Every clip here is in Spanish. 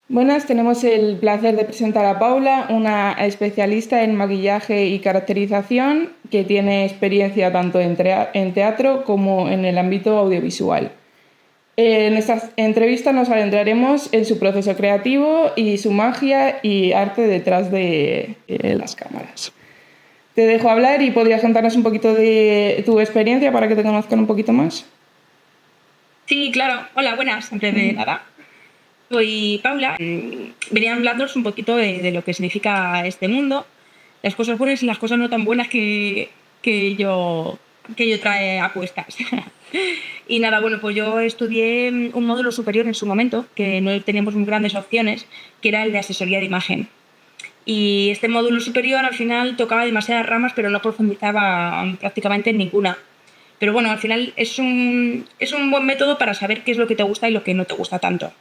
Buenas, tenemos el placer de presentar a Paula, una especialista en maquillaje y caracterización que tiene experiencia tanto en teatro como en el ámbito audiovisual. En esta entrevista nos adentraremos en su proceso creativo y su magia y arte detrás de las cámaras. Te dejo hablar y podrías contarnos un poquito de tu experiencia para que te conozcan un poquito más. Sí, claro. Hola, buenas. Antes de nada, soy Paula. Venía a hablaros un poquito de lo que significa este mundo, las cosas buenas y las cosas no tan buenas que yo trae a cuestas. Y nada, bueno, pues yo estudié un módulo superior en su momento, que no teníamos muy grandes opciones, que era el de asesoría de imagen. Y este módulo superior al final tocaba demasiadas ramas, pero no profundizaba prácticamente en ninguna. Pero bueno, al final es un buen método para saber qué es lo que te gusta y lo que no te gusta tanto.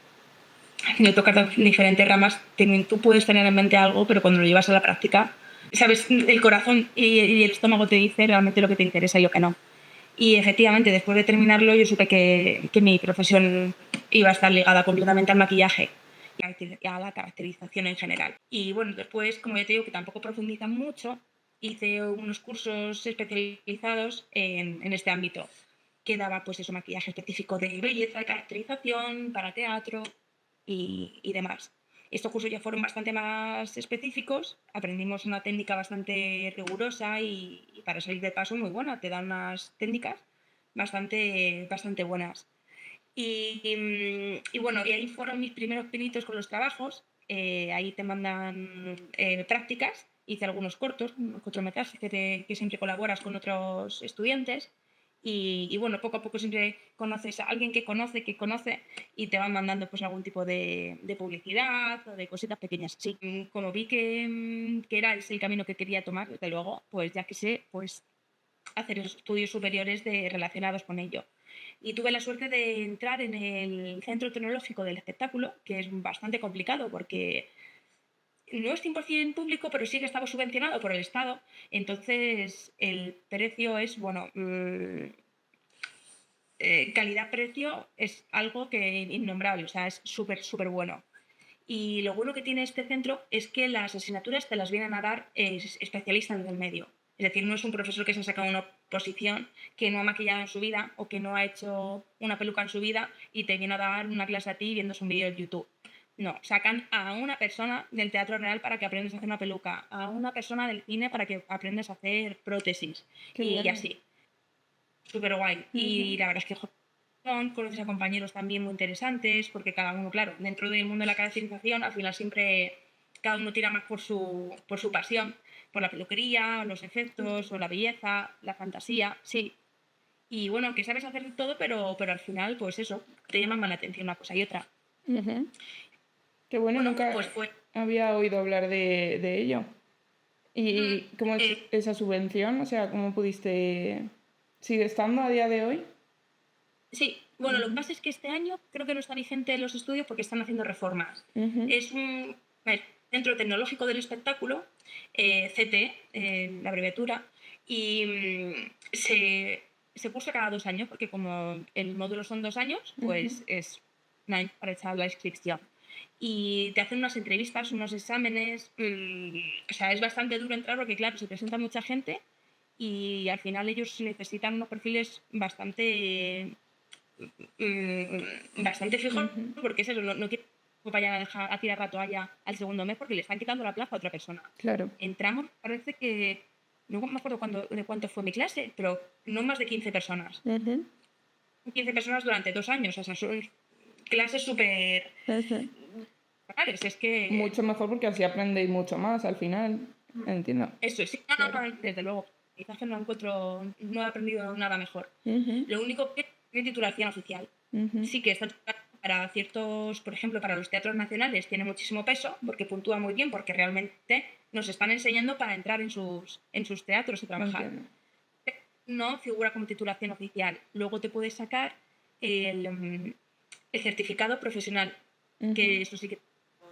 Al final tocar diferentes ramas, tú puedes tener en mente algo, pero cuando lo llevas a la práctica, sabes, el corazón y el estómago te dice realmente lo que te interesa y lo que no. Y efectivamente, después de terminarlo, yo supe que mi profesión iba a estar ligada completamente al maquillaje y a la caracterización en general. Y bueno, después, como ya te digo, que tampoco profundizan mucho, hice unos cursos especializados en este ámbito, que daba pues eso, maquillaje específico de belleza, caracterización, para teatro y demás. Estos cursos ya fueron bastante más específicos, aprendimos una técnica bastante rigurosa y para salir de paso muy buena, te dan unas técnicas bastante buenas. Y bueno, y ahí fueron mis primeros pinitos con los trabajos, ahí te mandan prácticas, hice algunos cortos, cortometrajes que siempre colaboras con otros estudiantes. Y bueno, poco a poco siempre conoces a alguien que conoce y te van mandando pues algún tipo de publicidad o de cositas pequeñas. Sí, como vi que era ese el camino que quería tomar, desde luego, pues ya que sé, pues hacer estudios superiores relacionados con ello. Y tuve la suerte de entrar en el Centro Tecnológico del Espectáculo, que es bastante complicado porque no es 100% público, pero sí que estaba subvencionado por el Estado. Entonces, el precio es, bueno, calidad-precio es algo que innombrable, o sea, es súper bueno. Y lo bueno que tiene este centro es que las asignaturas te las vienen a dar especialistas del medio. Es decir, no es un profesor que se ha sacado una posición, que no ha maquillado en su vida o que no ha hecho una peluca en su vida y te viene a dar una clase a ti viéndose un vídeo de YouTube. No, sacan a una persona del teatro real para que aprendas a hacer una peluca, a una persona del cine para que aprendas a hacer prótesis Qué y bien. así. Súper guay. Y la verdad es que conoces a compañeros también muy interesantes, porque cada uno, claro, dentro del mundo de la caracterización, al final siempre cada uno tira más por su pasión, por la peluquería, los efectos, o la belleza, la fantasía, sí. Y bueno, que sabes hacer todo, pero al final, pues eso, te llaman más la atención una cosa y otra. Ujú. Qué bueno, Bueno, nunca pues fue. había oído hablar de ello. ¿Y cómo es eh, esa subvención? O sea, ¿cómo pudiste... ¿Sigue estando a día de hoy? Sí, bueno, lo que pasa es que este año creo que no está vigente los estudios porque están haciendo reformas. Ujú. Es un centro tecnológico del espectáculo, CT, la abreviatura, y se cursa cada 2 años porque como el módulo son 2 años, pues es un año para echar la inscripción. Y te hacen unas entrevistas, unos exámenes, o sea, es bastante duro entrar porque claro, se presenta mucha gente y al final ellos necesitan unos perfiles bastante fijos, porque es eso, no quiero que vayan a dejar a tirar la toalla al segundo mes porque le están quitando la plaza a otra persona. Claro. Entramos, parece que, no me acuerdo de cuánto fue mi clase, pero no más de 15 personas. Ujú. 15 personas durante 2 años, o sea, son clases súper Ujú. raras, es que Mucho mejor porque así aprendéis mucho más al final. Entiendo. eso, sí, Claro. desde luego, quizás no he aprendido nada mejor. Ujú. Lo único que tiene titulación oficial. Ujú. Sí que está para ciertos, por ejemplo, para los teatros nacionales tiene muchísimo peso porque puntúa muy bien, porque realmente nos están enseñando para entrar en sus teatros y trabajar. Entiendo. No figura como titulación oficial. Luego te puedes sacar el certificado profesional, que eso sí que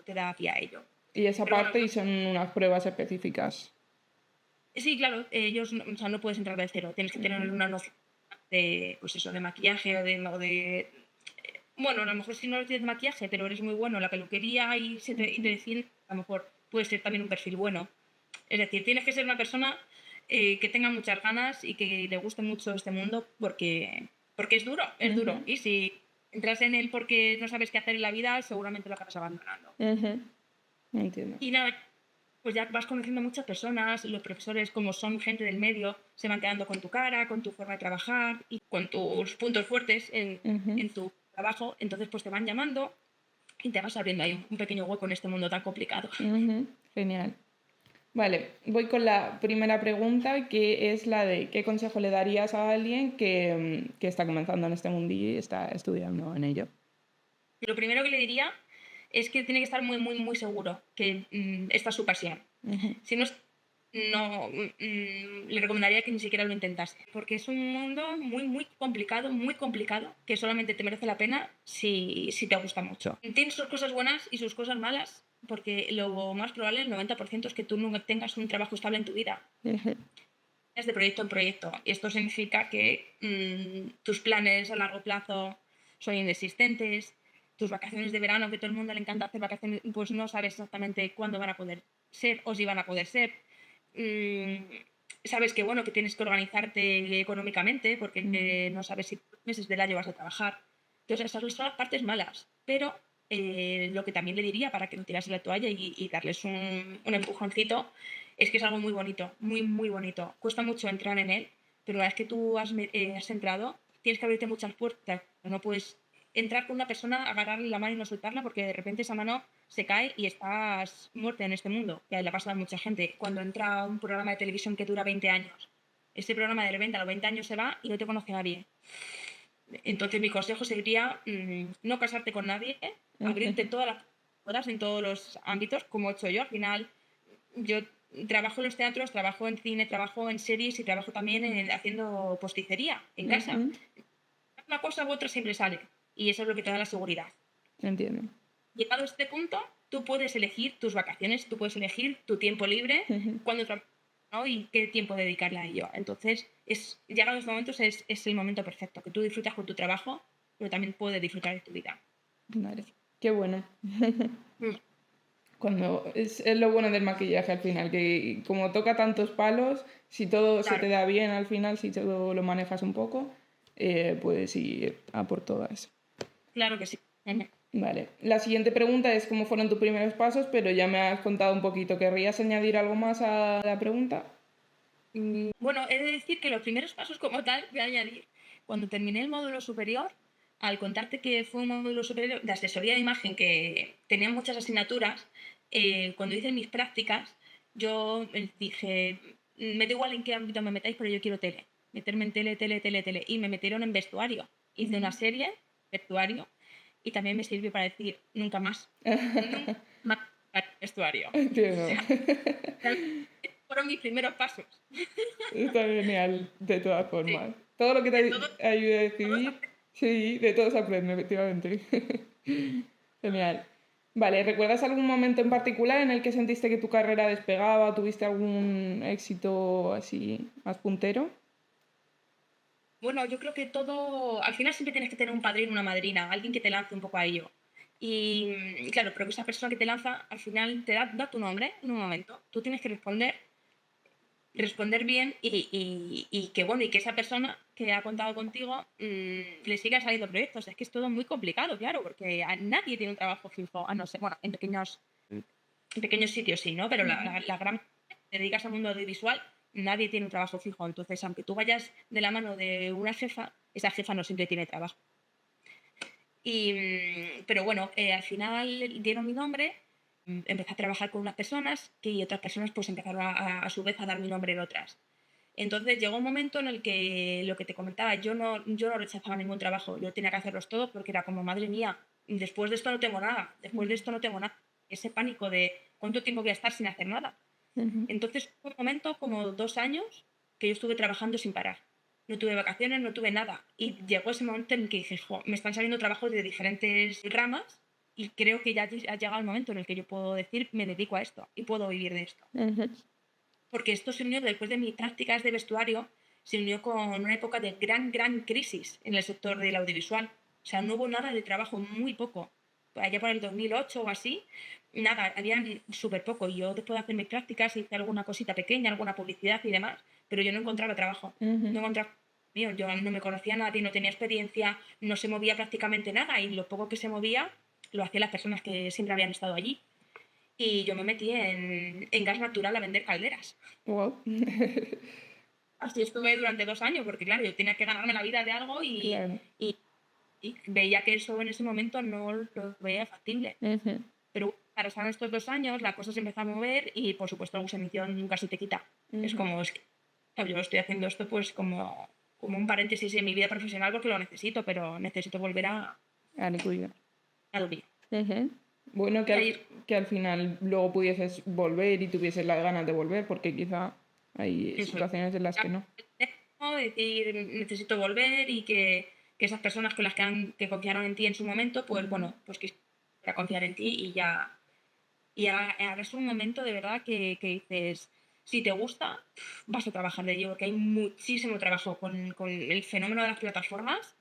te da pie a ello. Y esa Pero bueno, parte y son unas pruebas específicas. sí, claro, ellos, o sea, no puedes entrar de cero, tienes que tener una noción de, pues eso, de maquillaje o de bueno, a lo mejor si no tienes maquillaje, pero eres muy bueno en la peluquería y te deciden, a lo mejor puede ser también un perfil bueno. Es decir, tienes que ser una persona que tenga muchas ganas y que le guste mucho este mundo porque es duro, es duro. Y si entras en él porque no sabes qué hacer en la vida, seguramente lo acabas abandonando. Entiendo. Y nada, pues ya vas conociendo a muchas personas, los profesores, como son gente del medio, se van quedando con tu cara, con tu forma de trabajar y con tus puntos fuertes en tu trabajo. Entonces, pues te van llamando y te vas abriendo ahí un pequeño hueco en este mundo tan complicado. Genial. Vale, voy con la primera pregunta, que es la de ¿qué consejo le darías a alguien que está comenzando en este mundillo y está estudiando en ello? Lo primero que le diría es que tiene que estar muy, muy, muy seguro que esta es su pasión. Si no, no le recomendaría que ni siquiera lo intentase, porque es un mundo muy, muy complicado, que solamente te merece la pena si te gusta mucho. Tiene sus cosas buenas y sus cosas malas, porque lo más probable, el 90%, es que tú no tengas un trabajo estable en tu vida. Es de proyecto en proyecto. Y esto significa que tus planes a largo plazo son inexistentes, tus vacaciones de verano, que todo el mundo le encanta hacer vacaciones, pues no sabes exactamente cuándo van a poder ser o si van a poder ser. Sabes que, bueno, que tienes que organizarte económicamente porque no sabes si meses del año vas a trabajar. Entonces, esas son las partes malas. Pero lo que también le diría para que no tirase la toalla y darles un empujoncito es que es algo muy bonito, muy, muy bonito. Cuesta mucho entrar en él, pero una vez que tú has entrado, tienes que abrirte muchas puertas. No puedes entrar con una persona, agarrarle la mano y no soltarla, porque de repente esa mano se cae y estás muerta en este mundo, que le ha pasado a mucha gente. Cuando entra a un programa de televisión que dura 20 años, este programa de repente a los 20 años se va y no te conoce nadie. Entonces mi consejo sería no casarte con nadie, abrirte todas las puertas en todos los ámbitos, como he hecho yo. Al final, yo trabajo en los teatros, trabajo en cine, trabajo en series y trabajo también haciendo posticería en casa. Una cosa u otra siempre sale y eso es lo que te da la seguridad. Entiendo. Llegado a este punto, tú puedes elegir tus vacaciones, tú puedes elegir tu tiempo libre, cuándo trabajas, ¿no? Y qué tiempo dedicarle a ello. Entonces, llegado a estos momentos es el momento perfecto, que tú disfrutas con tu trabajo, pero también puedes disfrutar de tu vida. Vale, qué bueno. Cuando es lo bueno del maquillaje al final, que como toca tantos palos, si todo se te da bien al final, si todo lo manejas un poco, puedes ir a por todas. Claro que sí. Vale, la siguiente pregunta es cómo fueron tus primeros pasos, pero ya me has contado un poquito. ¿Querrías añadir algo más a la pregunta? Bueno, he de decir que los primeros pasos como tal, voy a añadir, cuando terminé el módulo superior, al contarte que fue un módulo superior de asesoría de imagen que tenía muchas asignaturas, cuando hice mis prácticas, yo dije, me da igual en qué ámbito me metáis, pero yo quiero tele, meterme en tele, y me metieron en vestuario. Hice una serie, vestuario, y también me sirvió para decir, nunca más, nunca más vestuario. Entiendo. Fueron mis primeros pasos. Está genial, de todas formas. Sí. Todo lo que De todo, te ayude a todo decidir, sí, de todo se aprende, efectivamente. Genial. Vale, ¿recuerdas algún momento en particular en el que sentiste que tu carrera despegaba, tuviste algún éxito así más puntero? Bueno, yo creo que todo, al final siempre tienes que tener un padrino, una madrina, alguien que te lance un poco a ello. Y claro, pero que esa persona que te lanza al final te da tu nombre en un momento. Tú tienes que responder bien y que bueno, y que esa persona que ha contado contigo le siga saliendo proyectos. Es que es todo muy complicado, claro, porque nadie tiene un trabajo fijo, a no ser, bueno, en pequeños sitios sí, ¿no? Pero la gran te dedicas al mundo audiovisual, nadie tiene un trabajo fijo. Entonces, aunque tú vayas de la mano de una jefa, esa jefa no siempre tiene trabajo. Pero bueno, al final dieron mi nombre, empecé a trabajar con unas personas y otras personas pues empezaron a su vez a dar mi nombre en otras. Entonces llegó un momento en el que lo que te comentaba, yo no rechazaba ningún trabajo, yo tenía que hacerlos todos porque era como, madre mía, después de esto no tengo nada, después de esto no tengo nada. Ese pánico de cuánto tiempo voy a estar sin hacer nada. Entonces fue un momento como 2 años que yo estuve trabajando sin parar. No tuve vacaciones, no tuve nada. Y llegó ese momento en el que dije, me están saliendo trabajos de diferentes ramas y creo que ya ha llegado el momento en el que yo puedo decir, me dedico a esto y puedo vivir de esto. Porque esto se unió después de mis prácticas de vestuario, se unió con una época de gran crisis en el sector del audiovisual. O sea, no hubo nada de trabajo, muy poco. Allá por el 2008 o así, nada, había súper poco. Yo después de hacer mis prácticas hice alguna cosita pequeña, alguna publicidad y demás, pero yo no encontraba trabajo. No encontraba mío, yo no me conocía a nadie, no tenía experiencia, no se movía prácticamente nada y lo poco que se movía lo hacían las personas que siempre habían estado allí. Y yo me metí en gas natural a vender calderas. Wow. Así estuve durante 2 años, porque claro, yo tenía que ganarme la vida de algo Claro. y veía que eso en ese momento no lo veía factible. Pero pasaron estos 2 años, la cosa se empezó a mover y por supuesto la sumisión nunca se te quita. Es como, es que claro, yo estoy haciendo esto pues como un paréntesis en mi vida profesional porque lo necesito, pero necesito volver A lo tuyo. a lo mío. Bueno, Y ahí que al final luego pudieses volver y tuvieses las ganas de volver, porque quizá hay eso. situaciones en las que no. Decir, necesito volver y que esas personas con las que confiaron en ti en su momento, pues bueno, pues que confiar en ti y ya. Y ahora es un momento de verdad que dices, si te gusta, vas a trabajar de ello, porque hay muchísimo trabajo con el fenómeno de las plataformas.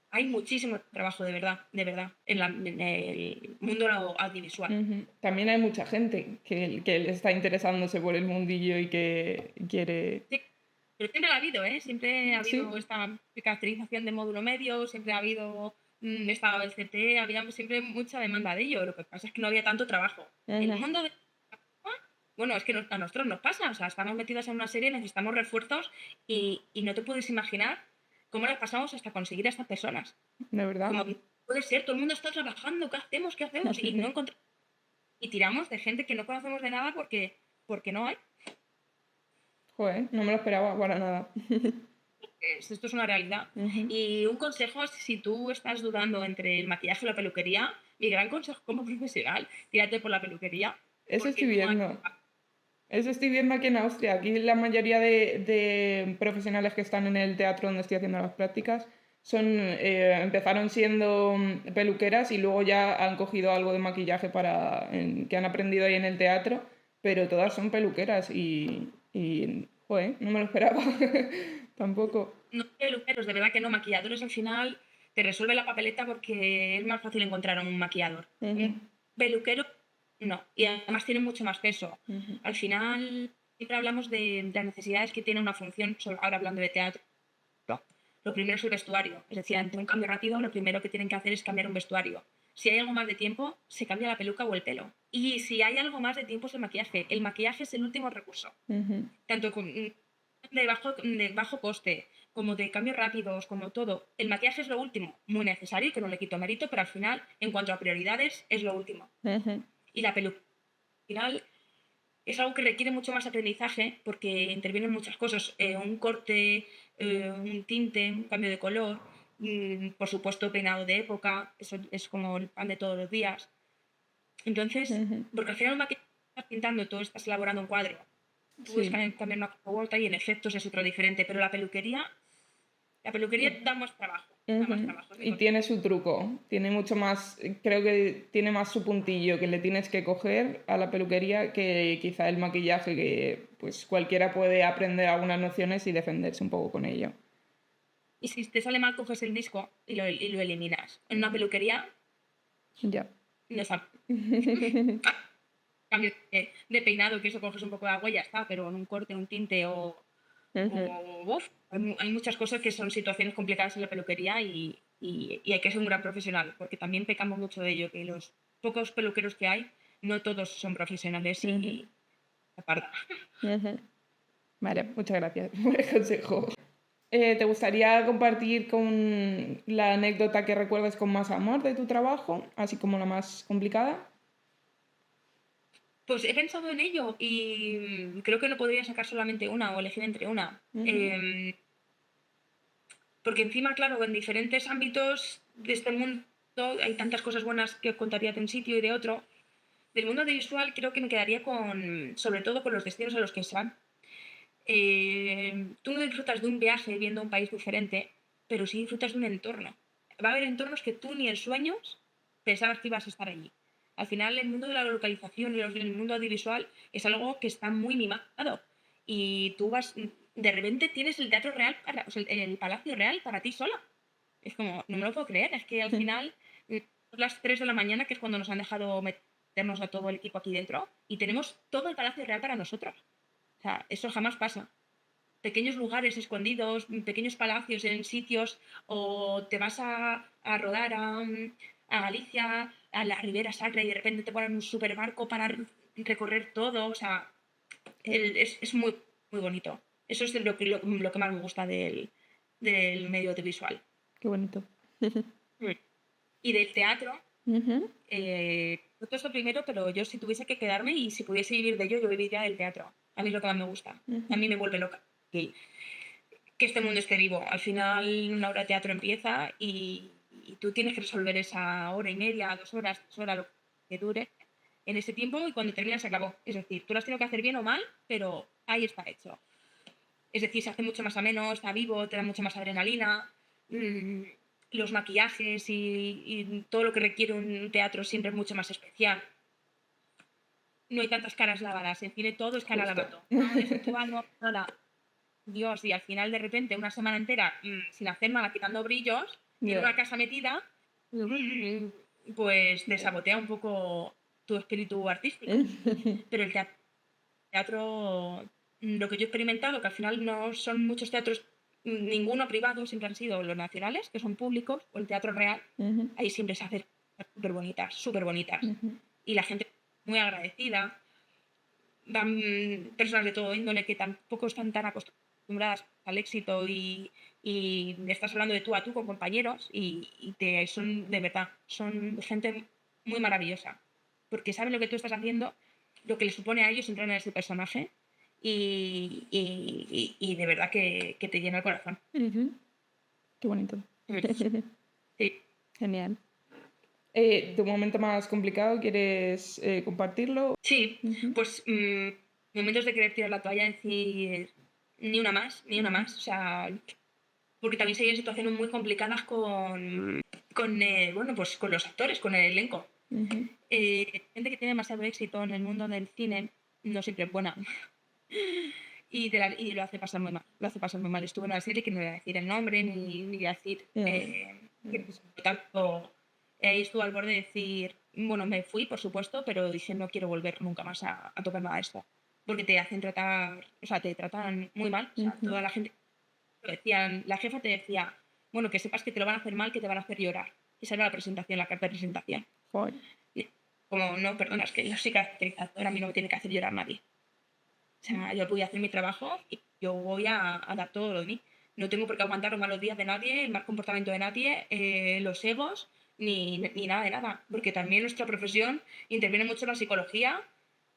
Hay muchísimo trabajo de verdad, en el mundo audiovisual. También hay mucha gente que le está interesándose por el mundillo y que quiere... Sí, pero siempre ha habido, ¿eh? Siempre ha Sí. habido esta caracterización de módulo medio, siempre ha habido estado el CT, había siempre mucha demanda de ello. Lo que pasa es que no había tanto trabajo. El mundo de... Bueno, es que a nosotros nos pasa, o sea, estamos metidos en una serie, necesitamos refuerzos y no te puedes imaginar cómo las pasamos hasta conseguir a estas personas. De verdad. Como puede ser, todo el mundo está trabajando, ¿qué hacemos? ¿Qué hacemos? Y no encontramos. Y tiramos de gente que no conocemos de nada porque no hay. Joder, no me lo esperaba para nada. Esto es una realidad. Y un consejo es si tú estás dudando entre el maquillaje y la peluquería, mi gran consejo como profesional, tírate por la peluquería. Eso estoy No hay... viendo. Eso estoy viendo aquí en Austria. Aquí la mayoría de profesionales que están en el teatro donde estoy haciendo las prácticas empezaron siendo peluqueras y luego ya han cogido algo de maquillaje que han aprendido ahí en el teatro, pero todas son peluqueras y joder, no me lo esperaba tampoco. No peluqueros, de verdad que no, maquilladores al final te resuelve la papeleta porque es más fácil encontrar un maquillador. Un peluquero, no. Y además tiene mucho más peso. Al final siempre hablamos de las necesidades que tiene una función, ahora hablando de teatro. Lo primero es el vestuario. Es decir, ante un cambio rápido, lo primero que tienen que hacer es cambiar un vestuario. Si hay algo más de tiempo, se cambia la peluca o el pelo. Y si hay algo más de tiempo, es el maquillaje. El maquillaje es el último recurso. Tanto de bajo coste, como de cambios rápidos, como todo. El maquillaje es lo último, muy necesario, que no le quito mérito, pero al final, en cuanto a prioridades, es lo último. Y la peluca, al final, es algo que requiere mucho más aprendizaje porque intervienen muchas cosas. Un corte, un tinte, un cambio de color, por supuesto peinado de época, eso es como el pan de todos los días. Entonces, porque al final el maquillaje estás pintando, tú estás elaborando un cuadro, tú puedes cambiar una vuelta y en efectos es otro diferente, pero la peluquería da más trabajo. Y tiene su truco, tiene mucho más, creo que tiene más su puntillo que le tienes que coger a la peluquería que quizá el maquillaje, que pues cualquiera puede aprender algunas nociones y defenderse un poco con ello. Y si te sale mal, coges el disco y lo eliminas. En una peluquería, ya. No sale. Cambio de peinado, que eso coges un poco de agua y ya está, pero en un corte, un tinte hay muchas cosas que son situaciones complicadas en la peluquería y hay que ser un gran profesional, porque también pecamos mucho de ello, que los pocos peluqueros que hay, no todos son profesionales y aparta. Vale, muchas gracias por el consejo. ¿Te gustaría compartir con la anécdota que recuerdes con más amor de tu trabajo, así como la más complicada? Pues he pensado en ello y creo que no podría sacar solamente una o elegir entre una. Porque encima, claro, en diferentes ámbitos de este mundo hay tantas cosas buenas que contaría de un sitio y de otro. Del mundo audiovisual creo que me quedaría sobre todo con los destinos a los que se van. Tú no disfrutas de un viaje viendo un país diferente, pero sí disfrutas de un entorno. Va a haber entornos que tú ni en sueños pensabas que ibas a estar allí. Al final, el mundo de la localización y el mundo audiovisual es algo que está muy mimado. Y tú de repente tienes el teatro real, el Palacio Real para ti sola. Es como, no me lo puedo creer, es que al final, las 3 de la mañana, que es cuando nos han dejado meternos a todo el equipo aquí dentro, y tenemos todo el Palacio Real para nosotros. O sea, eso jamás pasa. Pequeños lugares escondidos, pequeños palacios en sitios, o te vas a rodar a Galicia, a la Ribera Sacra, y de repente te ponen un super barco para recorrer todo. O sea, es muy, muy bonito. Eso es lo que más me gusta del medio audiovisual. Qué bonito. Y del teatro, Ujú. todo esto primero, pero yo si tuviese que quedarme y si pudiese vivir de ello, yo viviría del teatro. A mí es lo que más me gusta. Ujú. A mí me vuelve loca que este mundo esté vivo. Al final, una obra de teatro empieza y tú tienes que resolver esa hora y media, 2 horas, 3 horas, lo que dure en ese tiempo, y cuando termina se acabó. Es decir, tú lo has tenido que hacer bien o mal, pero ahí está hecho. Es decir, se hace mucho más ameno, está vivo, te da mucha más adrenalina. Los maquillajes y todo lo que requiere un teatro siempre es mucho más especial. No hay tantas caras lavadas, en cine todo es cara Justo. lavado. No, desactúa, no, nada. Dios, y al final de repente una semana entera sin hacer nada, quitando brillos, en Ya. una casa metida, pues desabotea un poco tu espíritu artístico. Pero el teatro, lo que yo he experimentado, que al final no son muchos teatros, ninguno privado, siempre han sido los nacionales, que son públicos, o el teatro real, Ujú. ahí siempre se hacen súper bonitas, súper bonitas. Ujú. Y la gente muy agradecida, van personas de todo índole que tampoco están tan acostumbradas al éxito y estás hablando de tú a tú con compañeros y son de verdad, son gente muy maravillosa, porque saben lo que tú estás haciendo, lo que les supone a ellos entrar en ese personaje y de verdad que te llena el corazón. Ujú. Qué bonito. Sí. Genial. ¿Tu momento más complicado quieres compartirlo? Sí, Ujú. pues momentos de querer tirar la toalla y decir ni una más, ni una más. O sea, porque también se hay situaciones muy complicadas bueno, pues con los actores, con el elenco. Ujú. Gente que tiene demasiado éxito en el mundo del cine no siempre es buena y lo hace pasar muy mal. Lo hace pasar muy mal. Estuve en una serie que no voy a decir el nombre ni voy a decir Ya. que, por tanto, ahí estuve al borde de decir, bueno, me fui, por supuesto, pero dije no quiero volver nunca más a tocar nada de esto. Porque te hacen tratar, o sea, te tratan muy mal. O sea, Ujú. toda la gente decían, la jefa te decía, bueno, que sepas que te lo van a hacer mal, que te van a hacer llorar. Esa era la presentación, la carta de presentación. Joder. Y como, no, perdona, es que yo soy caracterizadora, a mí no me tiene que hacer llorar nadie. O sea, yo voy a hacer mi trabajo y yo voy a dar todo lo de mí. No tengo por qué aguantar los malos días de nadie, el mal comportamiento de nadie, los egos, ni nada de nada. Porque también nuestra profesión interviene mucho en la psicología,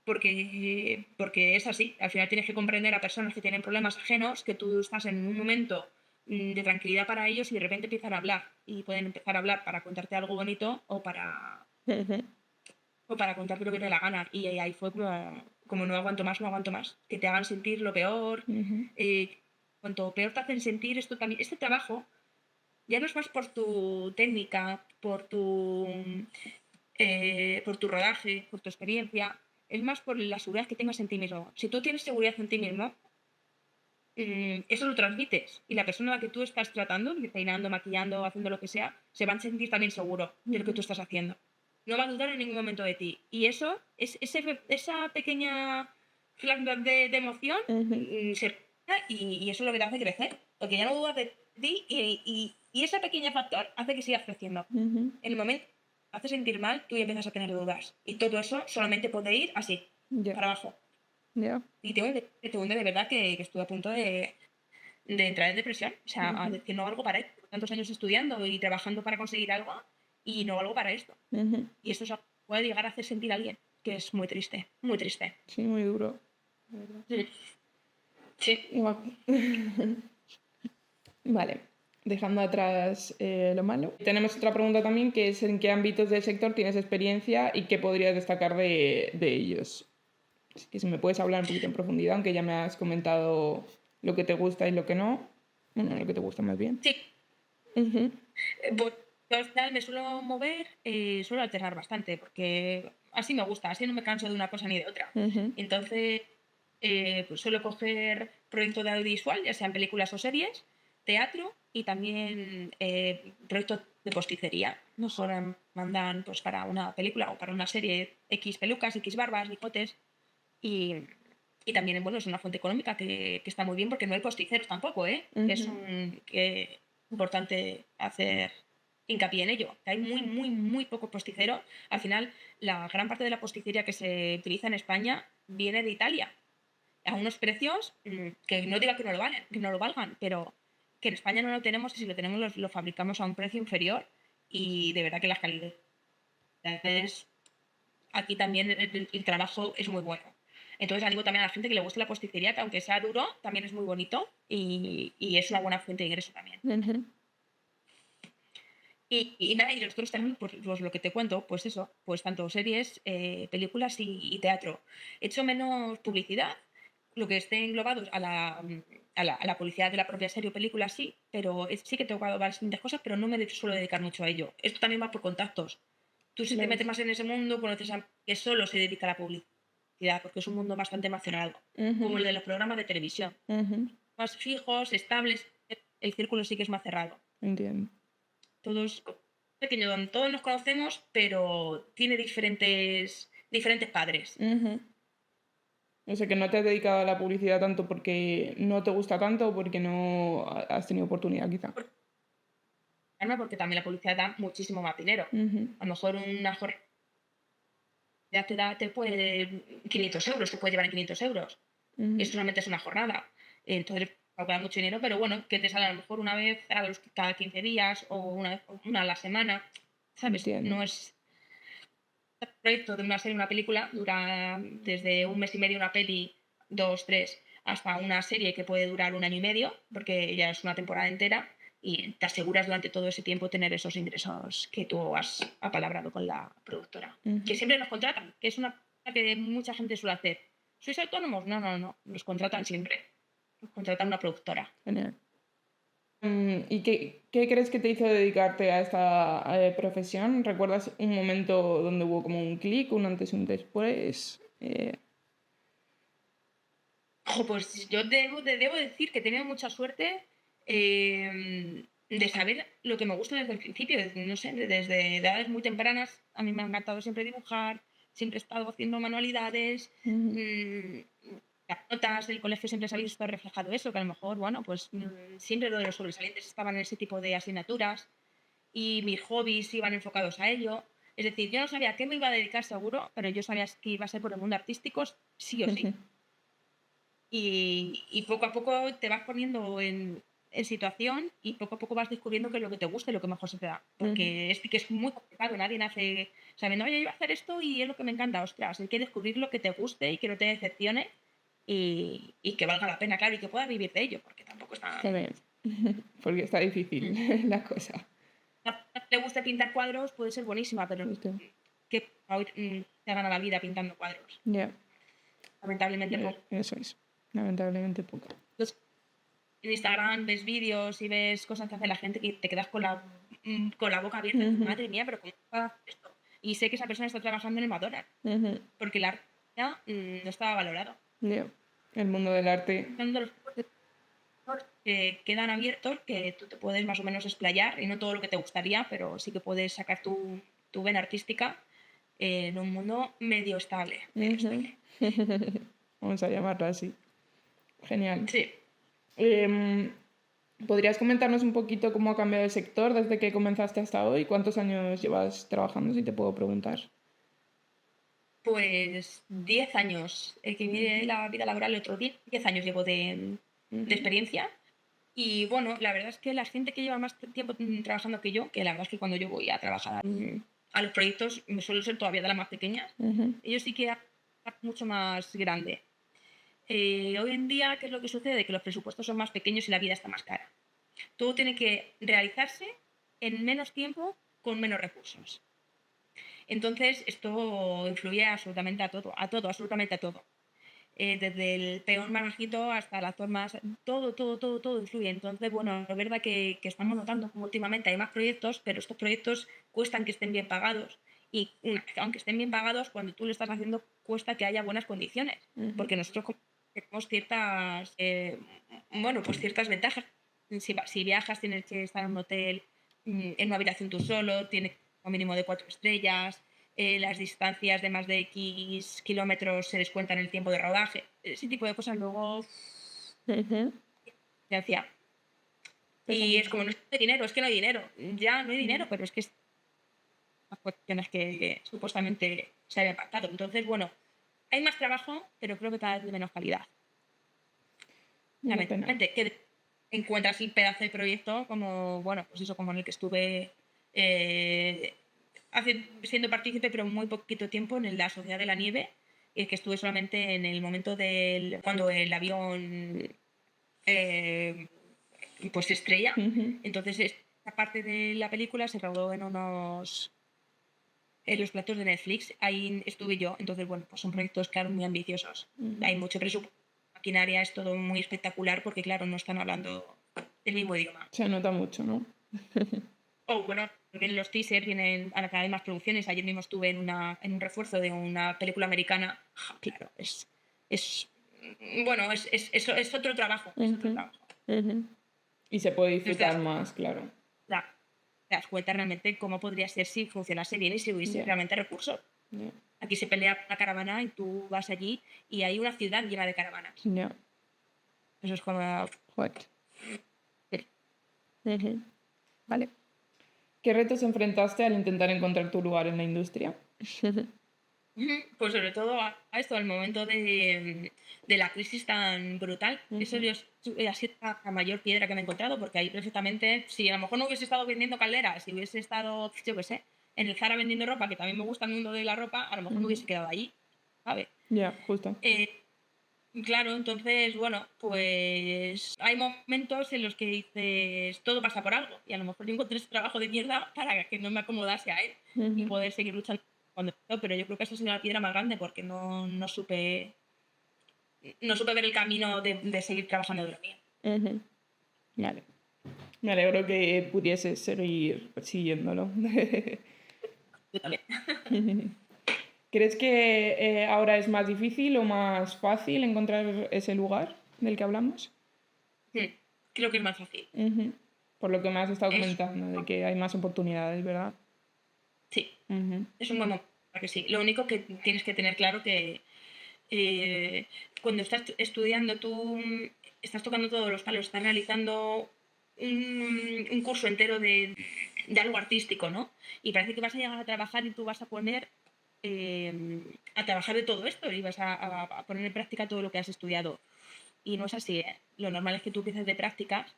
porque es así. Al final tienes que comprender a personas que tienen problemas ajenos, que tú estás en un momento de tranquilidad para ellos y de repente empiezan a hablar. Y pueden empezar a hablar para contarte algo bonito Ujú. o para contarte lo que te dé la gana. Y ahí fue como no aguanto más, no aguanto más. Que te hagan sentir lo peor. Ujú. Cuanto peor te hacen sentir esto también, este trabajo ya no es más por tu técnica, por tu rodaje, por tu experiencia, es más por la seguridad que tengas en ti mismo. Si tú tienes seguridad en ti mismo, eso lo transmites y la persona a la que tú estás tratando, peinando, maquillando, haciendo lo que sea, se va a sentir también seguro de lo que tú estás haciendo. No va a dudar en ningún momento de ti. Y eso, esa pequeña flash de emoción, Ujú. se repite y eso es lo que te hace crecer. Porque ya no dudas de ti y ese pequeño factor hace que sigas creciendo. Ujú. En el momento que te hace sentir mal, tú ya empiezas a tener dudas. Y todo eso solamente puede ir así, Ya. para abajo. Ya. Y te hunde de verdad que estuve a punto de entrar en depresión. O sea, a Ujú. decir, no valgo para esto. Tantos años estudiando y trabajando para conseguir algo y no valgo para esto. Ujú. Y esto puede llegar a hacer sentir a alguien, que es muy triste, muy triste. Sí, muy duro. La verdad. Mm. Sí. Vale, dejando atrás lo malo. Tenemos otra pregunta también, que es en qué ámbitos del sector tienes experiencia y qué podrías destacar de ellos. Así que si me puedes hablar un poquito en profundidad, aunque ya me has comentado lo que te gusta y lo que no. Bueno, lo que te gusta más bien. Sí. Ujú. Pues yo al final me suelo mover, suelo alternar bastante, porque así me gusta, así no me canso de una cosa ni de otra. Ujú. Entonces, pues suelo coger proyectos de audiovisual, ya sean películas o series, teatro y también proyectos de posticería. Nos mandan pues para una película o para una serie X pelucas, X barbas, bigotes y, y también bueno, es una fuente económica que está muy bien porque no hay posticeros tampoco, que es importante hacer hincapié en ello. Que hay muy poco posticero. Al final, la gran parte de la posticería que se utiliza en España viene de Italia a unos precios que no diga que no lo valen, que no lo valgan, pero que en España no lo tenemos y si lo tenemos lo fabricamos a un precio inferior y de verdad que las calidades aquí también el trabajo es muy bueno. Entonces animo también a la gente que le guste la posticería, que aunque sea duro, también es muy bonito y es una buena fuente de ingreso también. Y nada, y nosotros también, pues lo que te cuento, pues eso, pues tanto series, películas y teatro. He hecho menos publicidad, lo que esté englobado a la publicidad de la propia serie o película, sí, pero sí que he tocado bastantes cosas, pero no me suelo dedicar mucho a ello. Esto también va por contactos. Tú si te metes más en ese mundo, conoces a que solo se dedica a la publicidad, porque es un mundo bastante más cerrado, como el de los programas de televisión. Más fijos, estables, el círculo sí que es más cerrado. Entiendo. Todos pequeño donde todos nos conocemos, pero tiene diferentes padres. O sea, que no te has dedicado a la publicidad tanto porque no te gusta tanto o porque no has tenido oportunidad, quizá. Porque también la publicidad da muchísimo más dinero. A lo mejor una jornada te puede 500 euros, te puede llevar en 500 euros. Eso solamente es una jornada. Entonces, calcula mucho dinero, pero bueno, que te sale a lo mejor una vez cada 15 días o una a la semana. ¿Sabes? Entiendo. No es. El proyecto de una serie, una película, dura desde un mes y medio una peli, 2, 3, hasta una serie que puede durar un año y medio, porque ya es una temporada entera, y te aseguras durante todo ese tiempo tener esos ingresos que tú has apalabrado con la productora. Que siempre nos contratan, que es una cosa que mucha gente suele hacer. ¿Sois autónomos? No, nos contratan siempre. Nos contratan una productora. Genial. ¿Y qué crees que te hizo dedicarte a esta profesión? ¿Recuerdas un momento donde hubo como un clic, un antes y un después? Pues yo debo decir que he tenido mucha suerte de saber lo que me gusta desde el principio. No sé, desde edades muy tempranas. A mí me ha encantado siempre dibujar, siempre he estado haciendo manualidades. Las notas del colegio siempre se ha visto reflejado eso, que a lo mejor, bueno, pues siempre lo de los sobresalientes estaban en ese tipo de asignaturas y mis hobbies iban enfocados a ello. Es decir, yo no sabía a qué me iba a dedicar seguro, pero yo sabía que iba a ser por el mundo artístico sí o sí. Y poco a poco te vas poniendo en situación y poco a poco vas descubriendo qué es lo que te gusta y lo que mejor se te da. Porque es que es muy complicado, nadie nace sabiendo, oye, yo iba a hacer esto y es lo que me encanta. Ostras, hay que descubrir lo que te guste y que no te decepcione y que valga la pena, claro, y que puedas vivir de ello, porque tampoco está. Porque está difícil la cosa. A le gusta pintar cuadros, puede ser buenísima, pero que te gana la vida pintando cuadros. Ya. Lamentablemente poco. Eso es. Lamentablemente poco. Entonces, en Instagram ves vídeos y ves cosas que hace la gente que te quedas con la boca abierta. Madre mía, pero ¿cómo hace esto? Y sé que esa persona está trabajando en el McDonald's. Porque el arte no estaba valorado. El mundo del arte. Son de los que quedan abiertos, que tú te puedes más o menos explayar, y no todo lo que te gustaría, pero sí que puedes sacar tu vena artística en un mundo medio estable. Vamos a llamarlo así. Genial. Sí. ¿Podrías comentarnos un poquito cómo ha cambiado el sector desde que comenzaste hasta hoy? ¿Cuántos años llevas trabajando, si te puedo preguntar? Pues 10 años. El que vive la vida laboral, otros 10 años llevo de experiencia. Y bueno, la verdad es que la gente que lleva más tiempo trabajando que yo, que la verdad es que cuando yo voy a trabajar a los proyectos, me suelo ser todavía de las más pequeñas, ellos sí que mucho más grande. Hoy en día, ¿qué es lo que sucede? Que los presupuestos son más pequeños y la vida está más cara. Todo tiene que realizarse en menos tiempo con menos recursos. Entonces, esto influye absolutamente a todo, absolutamente a todo. Desde el peón más bajito hasta el actor más. Todo influye. Entonces, bueno, es verdad que estamos notando como últimamente hay más proyectos, pero estos proyectos cuestan que estén bien pagados. Y aunque estén bien pagados, cuando tú lo estás haciendo, cuesta que haya buenas condiciones. Porque nosotros tenemos ciertas, pues ciertas ventajas si viajas tienes que estar en un hotel, en una habitación tú solo, tienes un mínimo de 4 estrellas, las distancias de más de X kilómetros se descuentan el tiempo de rodaje, ese tipo de cosas luego se hacía. Y es como, no hay dinero, es que no hay dinero. Ya no hay dinero, pero es que es las cuestiones que supuestamente se habían pactado. Entonces, bueno, hay más trabajo, pero creo que cada vez de menos calidad. Lamentablemente, que encuentras el pedazo de proyecto como, bueno, pues eso, como en el que estuve siendo partícipe, pero muy poquito tiempo en la Sociedad de la Nieve, y que estuve solamente en el momento cuando el avión pues se estrella. Entonces esta parte de la película se rodó en los platos de Netflix. Ahí estuve yo. Entonces, bueno, pues son proyectos, claro, muy ambiciosos. Hay mucho presupuesto. La maquinaria es todo muy espectacular porque, claro, no están hablando el mismo idioma. Se nota mucho, ¿no? Bueno, vienen los teasers, vienen a cada vez más producciones. Ayer mismo estuve en un refuerzo de una película americana. Claro, es otro trabajo. Es otro trabajo. Y se puede disfrutar más, claro. Te das cuenta realmente cómo podría ser si funcionase bien y si hubiese realmente recursos. Aquí se pelea la caravana y tú vas allí y hay una ciudad llena de caravanas. Eso es como... Vale. ¿Qué retos enfrentaste al intentar encontrar tu lugar en la industria? Pues sobre todo a esto, al momento de la crisis tan brutal. Eso ha sido la mayor piedra que me he encontrado, porque ahí perfectamente, si a lo mejor no hubiese estado vendiendo calderas, si hubiese estado, yo qué sé, en el Zara vendiendo ropa, que también me gusta el mundo de la ropa, a lo mejor me hubiese quedado allí, ¿sabes? Ya, justo. Claro, entonces, bueno, pues hay momentos en los que dices, todo pasa por algo, y a lo mejor yo encontré ese trabajo de mierda para que no me acomodase a él y poder seguir luchando cuando empezó, pero yo creo que esa ha sido la piedra más grande porque no supe ver el camino de seguir trabajando de lo mío. Vale. Me alegro que pudieses seguir persiguiéndolo. Yo también. ¿Crees que ahora es más difícil o más fácil encontrar ese lugar del que hablamos? Creo que es más fácil. Por lo que me has estado comentando, de que hay más oportunidades, ¿verdad? Sí, es un buen momento, que sí. Lo único que tienes que tener claro que cuando estás estudiando tú estás tocando todos los palos, estás realizando un curso entero de algo artístico, ¿no? Y parece que vas a llegar a trabajar y tú vas a poner a trabajar de todo esto y vas a poner en práctica todo lo que has estudiado. Y no es así, ¿eh? Lo normal es que tú empieces de prácticas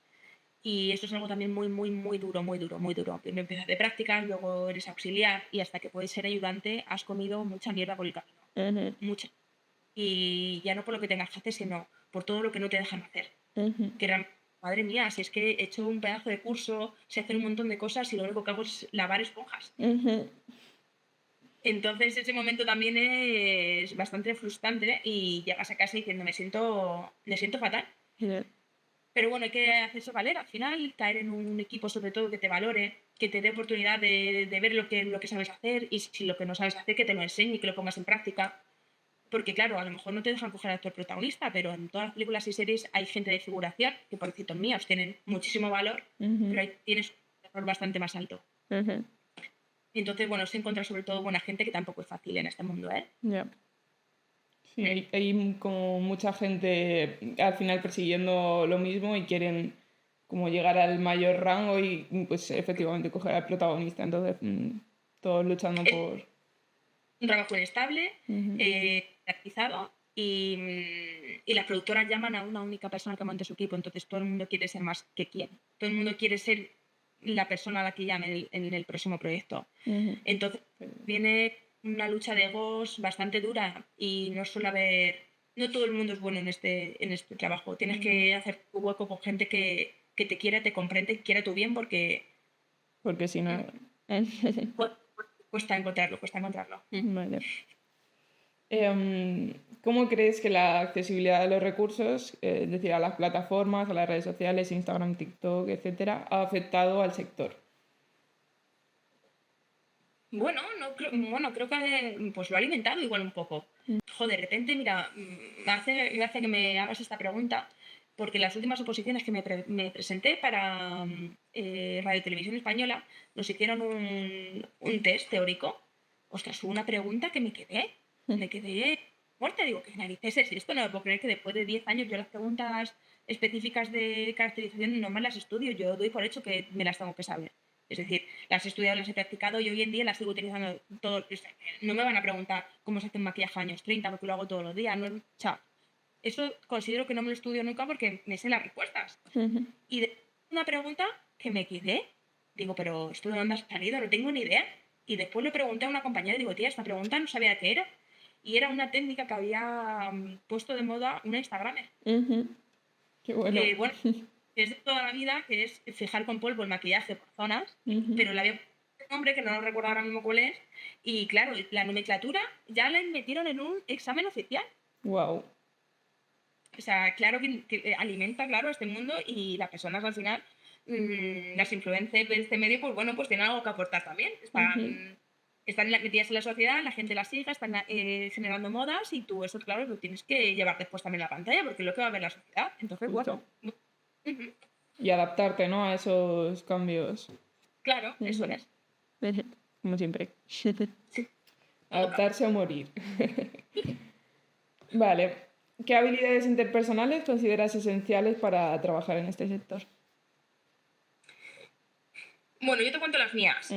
y esto es algo también muy, muy, muy duro, muy duro, muy duro. Primero empiezas de prácticas, luego eres auxiliar y hasta que puedes ser ayudante has comido mucha mierda por el camino. Mucha. Y ya no por lo que tengas que hacer, sino por todo lo que no te dejan hacer. Que era, madre mía, si es que he hecho un pedazo de curso, sé hacer un montón de cosas y lo único que hago es lavar esponjas. Entonces ese momento también es bastante frustrante y llegas a casa diciendo me siento fatal. Pero bueno, hay que hacerse valer al final, caer en un equipo sobre todo que te valore, que te dé oportunidad de ver lo que sabes hacer y si lo que no sabes hacer que te lo enseñe y que lo pongas en práctica. Porque claro, a lo mejor no te dejan coger al actor protagonista, pero en todas las películas y series hay gente de figuración, que por cierto míos tienen muchísimo valor, pero ahí tienes un valor bastante más alto. Y entonces, bueno, se encuentra sobre todo buena gente que tampoco es fácil en este mundo, ¿eh? Sí, hay como mucha gente al final persiguiendo lo mismo y quieren como llegar al mayor rango y pues efectivamente coger al protagonista. Entonces, todos luchando por... Un trabajo inestable, garantizado y las productoras llaman a una única persona que monte su equipo. Entonces todo el mundo quiere ser más que quién. Todo el mundo quiere ser la persona a la que llame en el próximo proyecto. Entonces viene una lucha de egos bastante dura y no suele haber... No todo el mundo es bueno en este trabajo. Tienes que hacer tu hueco con gente que te quiere, te comprende, quiere tu bien porque si no... cuesta encontrarlo. Vale. ¿Cómo crees que la accesibilidad de los recursos, es decir, a las plataformas, a las redes sociales, Instagram, TikTok, etcétera, ha afectado al sector? Bueno, creo que pues lo ha alimentado igual un poco. De repente, mira, me hace gracia que me hagas esta pregunta, porque las últimas oposiciones que me presenté para Radio Televisión Española nos hicieron un test teórico. Ostras, hubo una pregunta que me quedé muerta. Digo, ¿qué narices es esto? No me puedo creer que después de 10 años yo las preguntas específicas de caracterización no me las estudio, yo doy por hecho que me las tengo que saber. Es decir, las he estudiado, las he practicado y hoy en día las sigo utilizando todo. No me van a preguntar cómo se hace un maquillaje años 30 porque lo hago todos los días. No, chao. Eso considero que no me lo estudio nunca porque me sé las respuestas. Y de una pregunta que me quedé, digo, pero ¿esto de dónde ha salido? No tengo ni idea. Y después le pregunté a una compañera y digo, tía, esta pregunta no sabía qué era. Y era una técnica que había puesto de moda una Instagramer. Qué bueno. Que, bueno, es de toda la vida, que es fijar con polvo el maquillaje por zonas, pero le había puesto un nombre que no recuerdo ahora mismo cuál es. Y claro, la nomenclatura ya la metieron en un examen oficial. Wow. O sea, claro que alimenta, claro, este mundo y las personas al final, las influencers de este medio, pues bueno, pues tienen algo que aportar también. Están metidas en la sociedad, la gente las sigue, están generando modas y tú eso, claro, lo tienes que llevar después también a la pantalla porque es lo que va a ver la sociedad. Entonces, Justo. bueno. Y adaptarte, ¿no? A esos cambios. Claro, eso es. Como siempre. Sí. Adaptarse o morir. Vale. ¿Qué habilidades interpersonales consideras esenciales para trabajar en este sector? Bueno, yo te cuento las mías.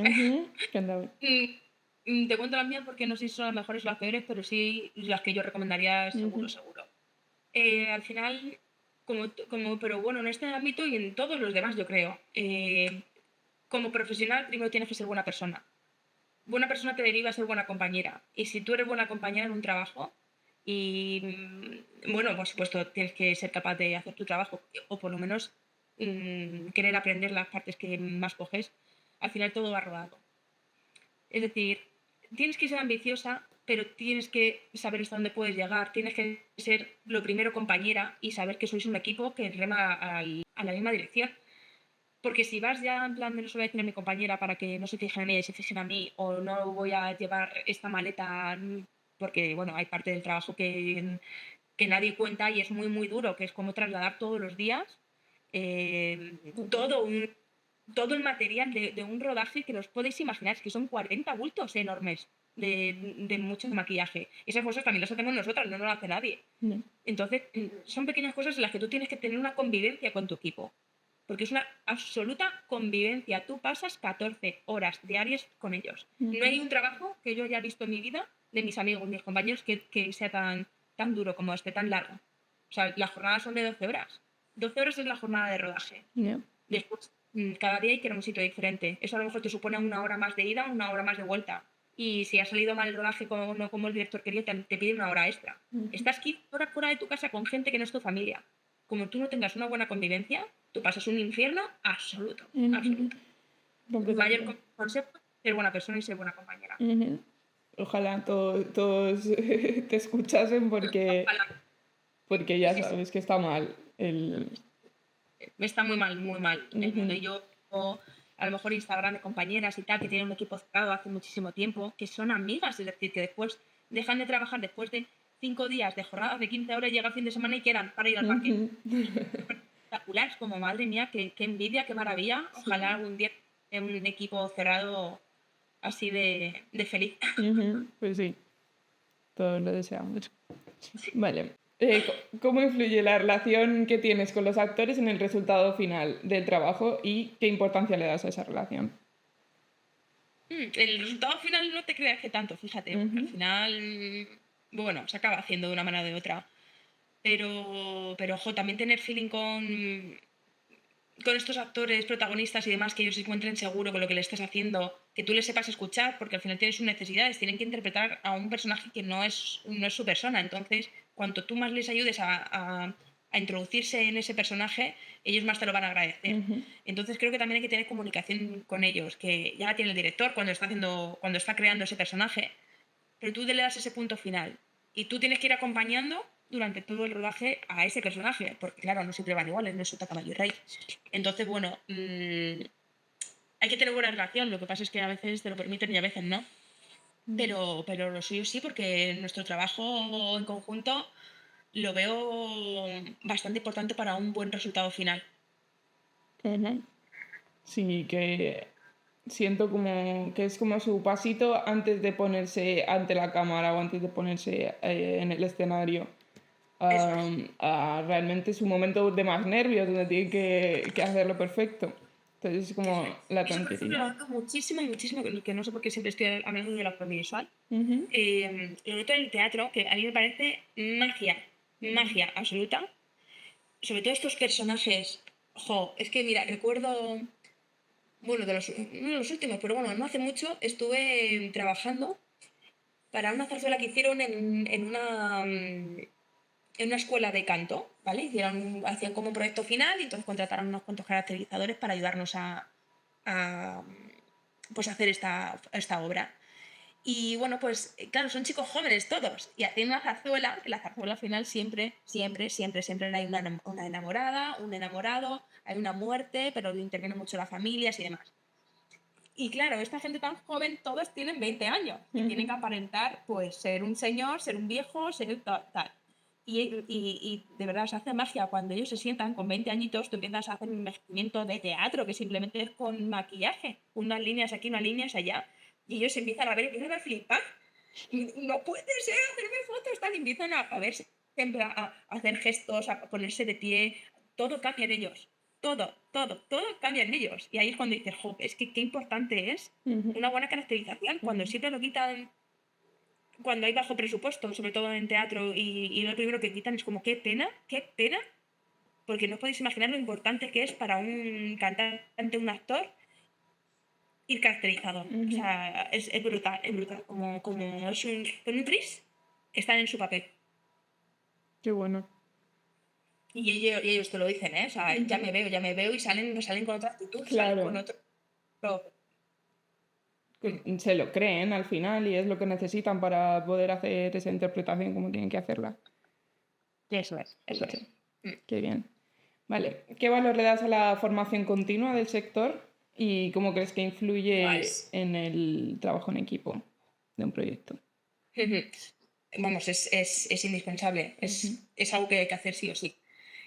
Cuéntame. Te cuento las mías porque no sé si son las mejores o las peores, pero sí las que yo recomendaría seguro. Al final, pero bueno, en este ámbito y en todos los demás, yo creo. Como profesional, primero tienes que ser buena persona. Buena persona te deriva a ser buena compañera. Y si tú eres buena compañera en un trabajo, y bueno, por supuesto, tienes que ser capaz de hacer tu trabajo, o por lo menos querer aprender las partes que más coges, al final todo va rodado. Es decir, tienes que ser ambiciosa, pero tienes que saber hasta dónde puedes llegar, tienes que ser lo primero compañera y saber que sois un equipo que rema a la misma dirección. Porque si vas ya en plan de no se voy a decir a mi compañera para que no se fijen en ella y se fijen a mí, o no voy a llevar esta maleta, porque bueno, hay parte del trabajo que nadie cuenta y es muy, muy duro, que es como trasladar todos los días todo el material de un rodaje que os podéis imaginar, que son 40 bultos enormes de mucho maquillaje. Esas cosas también las hacemos nosotras, no lo hace nadie. Entonces, son pequeñas cosas en las que tú tienes que tener una convivencia con tu equipo. Porque es una absoluta convivencia. Tú pasas 14 horas diarias con ellos. No hay un trabajo que yo haya visto en mi vida, de mis amigos, mis compañeros, que sea tan duro como este, tan largo. O sea, las jornadas son de 12 horas. 12 horas es la jornada de rodaje. Después, cada día hay que ir a un sitio diferente. Eso a lo mejor te supone una hora más de ida, una hora más de vuelta. Y si ha salido mal el rodaje no como el director quería, te pide una hora extra. Estás 15 horas fuera de tu casa con gente que no es tu familia. Como tú no tengas una buena convivencia, tú pasas un infierno absoluto. Absoluto. Mayor consejo, ser buena persona y ser buena compañera. Ojalá todos te escuchasen porque ya sabes que está mal. Está muy mal el mundo. Y yo, a lo mejor Instagram de compañeras y tal, que tienen un equipo cerrado hace muchísimo tiempo, que son amigas, es decir, que después dejan de trabajar después de 5 días de jornada de 15 horas, llega el fin de semana y quedan para ir al parque. Espectacular, es como madre mía, qué envidia, qué maravilla. Ojalá algún día un equipo cerrado así de feliz. Pues sí, todos lo deseamos. Vale. ¿Cómo influye la relación que tienes con los actores en el resultado final del trabajo y qué importancia le das a esa relación? El resultado final no te creas que tanto, fíjate. Al final, bueno, se acaba haciendo de una manera o de otra. Pero ojo, también tener feeling con estos actores, protagonistas y demás, que ellos se encuentren seguros con lo que le estés haciendo, que tú les sepas escuchar, porque al final tienen sus necesidades, tienen que interpretar a un personaje que no es su persona. Entonces, cuanto tú más les ayudes a introducirse en ese personaje, ellos más te lo van a agradecer. Entonces creo que también hay que tener comunicación con ellos, que ya la tiene el director cuando está creando ese personaje, pero tú le das ese punto final y tú tienes que ir acompañando durante todo el rodaje a ese personaje, porque claro, no siempre van iguales, no es sota, caballo y rey. Entonces, bueno, hay que tener buena relación, lo que pasa es que a veces te lo permiten y a veces no. Pero lo suyo sí, porque nuestro trabajo en conjunto lo veo bastante importante para un buen resultado final. Sí, que siento como que es como su pasito antes de ponerse ante la cámara o antes de ponerse en el escenario. Eso es. Realmente su momento de más nervios, donde tiene que hacerlo perfecto. Entonces es Eso como es. la Eso, por ejemplo, lo tranquilidad. noto muchísimo y muchísimo, que no sé por qué siempre estoy hablando de la audiovisual. Ujú. Lo noto en el teatro, que a mí me parece magia, magia absoluta. Sobre todo estos personajes. Jo, es que mira, recuerdo, bueno, no de los últimos, pero bueno, no hace mucho estuve trabajando para una zarzuela que hicieron en una escuela de canto, ¿vale? Hacían como un proyecto final y entonces contrataron unos cuantos caracterizadores para ayudarnos a, pues hacer esta obra. Y bueno, pues claro, son chicos jóvenes todos y hacían una zarzuela, que la zarzuela al final siempre, siempre, siempre, siempre hay una enamorada, un enamorado, hay una muerte, pero interviene mucho las familias y demás. Y claro, esta gente tan joven, todos tienen 20 años y tienen que aparentar, pues, ser un señor, ser un viejo, ser tal, tal. Y de verdad se hace magia cuando ellos se sientan con 20 añitos, tú empiezas a hacer un movimiento de teatro que simplemente es con maquillaje, unas líneas aquí, unas líneas allá, y ellos empiezan a ver, empiezan a flipar. Y no puede ser, hacerme fotos, tal, y empiezan a verse, siempre a hacer gestos, a ponerse de pie, todo cambia en ellos. Todo, todo, todo cambia en ellos. Y ahí es cuando dices, jo, es que qué importante es Ujú. una buena caracterización. Cuando siempre lo quitan, cuando hay bajo presupuesto, sobre todo en teatro, y lo primero que quitan es como, qué pena, porque no podéis imaginar lo importante que es para un cantante, un actor, ir caracterizado. O Ujú. sea, es brutal, es brutal. Como es con un tris, están en su papel. Qué bueno. Y ellos te lo dicen, ¿eh? O sea, Ujú. ya me veo y salen con otra actitud, salen con Claro, otro. se lo creen al final y es lo que necesitan para poder hacer esa interpretación como tienen que hacerla. Eso es, eso Justo. es. Qué bien. Vale, ¿qué valor le das a la formación continua del sector y cómo crees que influye Pues, en el trabajo en equipo de un proyecto? vamos, es indispensable, Ujú. es algo que hay que hacer sí o sí.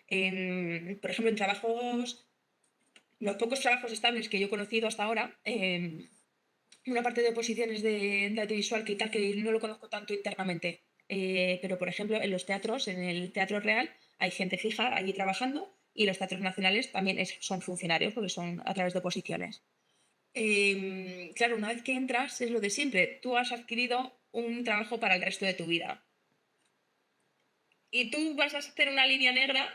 Por ejemplo, en trabajos, los pocos trabajos estables que yo he conocido hasta ahora, una parte de posiciones de audiovisual que tal que no lo conozco tanto internamente, pero por ejemplo en los teatros, en el Teatro Real, hay gente fija allí trabajando y los teatros nacionales también son funcionarios porque son a través de posiciones. Claro, una vez que entras es lo de siempre, tú has adquirido un trabajo para el resto de tu vida y tú vas a hacer una línea negra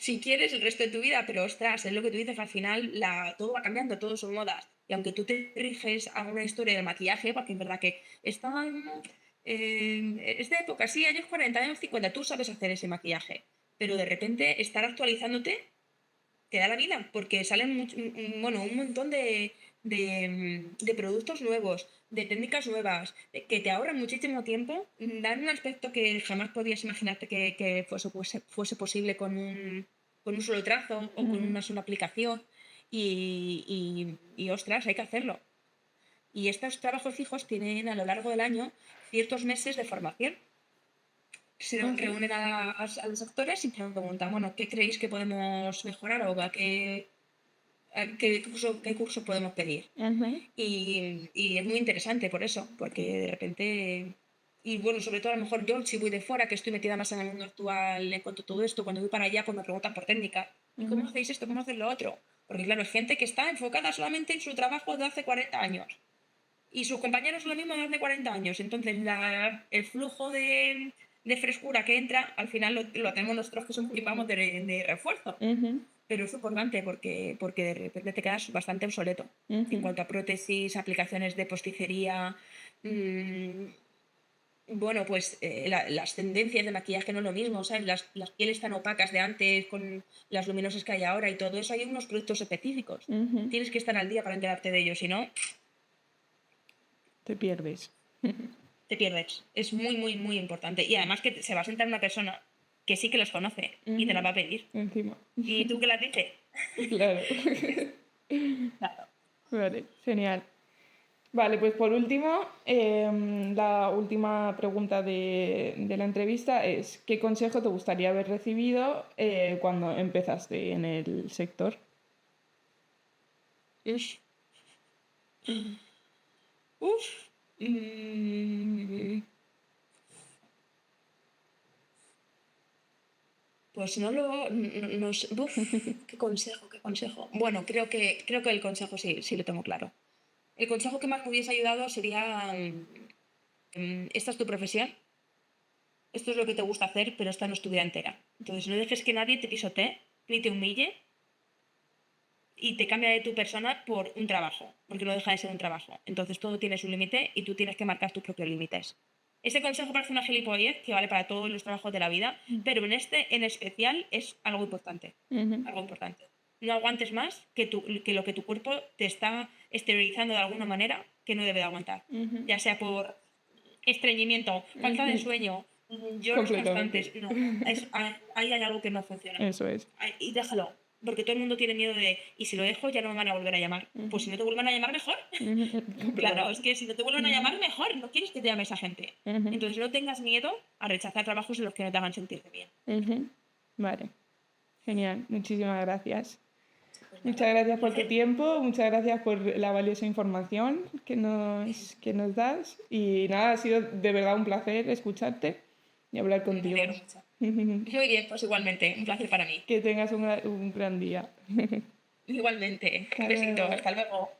si quieres el resto de tu vida, pero ostras, es lo que tú dices, al final todo va cambiando, todo son modas. Y aunque tú te riges a una historia de maquillaje, porque es verdad que es de época, sí, años 40 años 50 tú sabes hacer ese maquillaje, pero de repente estar actualizándote te da la vida, porque salen bueno, un montón de productos nuevos, de técnicas nuevas, que te ahorran muchísimo tiempo, dan un aspecto que jamás podías imaginarte que fuese posible con un solo trazo o con Ujú. una sola aplicación. Ostras, hay que hacerlo. Y estos trabajos fijos tienen a lo largo del año ciertos meses de formación. Se Ah, sí. reúnen a los actores y preguntan, bueno, ¿qué creéis que podemos mejorar o qué curso podemos pedir? Ujú. Y es muy interesante por eso, porque de repente, y bueno, sobre todo a lo mejor yo, si voy de fuera, que estoy metida más en el mundo actual en cuanto a todo esto, cuando voy para allá, pues me preguntan por técnica. ¿Y cómo Ujú. hacéis esto? ¿Cómo hacéis lo otro? Porque claro, es gente que está enfocada solamente en su trabajo de hace 40 años. Y sus compañeros lo mismo de hace 40 años. Entonces, el flujo de frescura que entra, al final lo tenemos nosotros que somos, vamos, de refuerzo. Ujú. Pero es importante porque de repente te quedas bastante obsoleto en Ujú. cuanto a prótesis, aplicaciones de posticería. Bueno, pues las tendencias de maquillaje no es lo mismo, ¿sabes? Las pieles tan opacas de antes con las luminosas que hay ahora y todo eso, hay unos productos específicos. Ujú. Tienes que estar al día para enterarte de ellos, si no, Te pierdes. te pierdes. Es muy, muy, muy importante. Y además que se va a sentar una persona que sí que los conoce y te la Ujú. va a pedir. Encima. ¿Y tú qué las dices? Claro. Claro. Vale, genial. Vale, pues por último, la última pregunta de la entrevista es, ¿qué consejo te gustaría haber recibido cuando empezaste en el sector? Uf. Uf. Pues no lo. No sé. Uf, qué consejo, qué consejo. Bueno, creo que el consejo sí lo tengo claro. El consejo que más me hubiese ayudado sería: esta es tu profesión, esto es lo que te gusta hacer, pero esta no es tu vida entera. Entonces, no dejes que nadie te pisotee ni te humille y te cambia de tu persona por un trabajo, porque no deja de ser un trabajo. Entonces, todo tiene su límite y tú tienes que marcar tus propios límites. Ese consejo parece una gilipollez que vale para todos los trabajos de la vida, pero en este en especial es algo importante. Ujú, Algo importante. No aguantes más que lo que tu cuerpo te está esterilizando de alguna manera que no debe de aguantar. ujú, Ya sea por estreñimiento, falta de ujú. sueño, lloros Completamente. constantes. No, ahí hay algo que no funciona. Eso es. Y déjalo, porque todo el mundo tiene miedo de, y si lo dejo ya no me van a volver a llamar. Pues si no te vuelvan a llamar, mejor. Ujú, Claro, es completamente. que si no te vuelven a Ujú, llamar, mejor. No quieres que te llame esa gente. ujú, Entonces no tengas miedo a rechazar trabajos en los que no te hagan sentirte bien. ujú. Vale, genial. Muchísimas gracias. Pues Muchas nada, gracias un por tu placer. tiempo, muchas gracias por la valiosa información que nos das. Y nada, ha sido de verdad un placer escucharte y hablar Me contigo. alegro mucho. Muy bien, pues igualmente, un placer para mí. Que tengas un gran día. Igualmente, un Hasta besito, luego. hasta luego.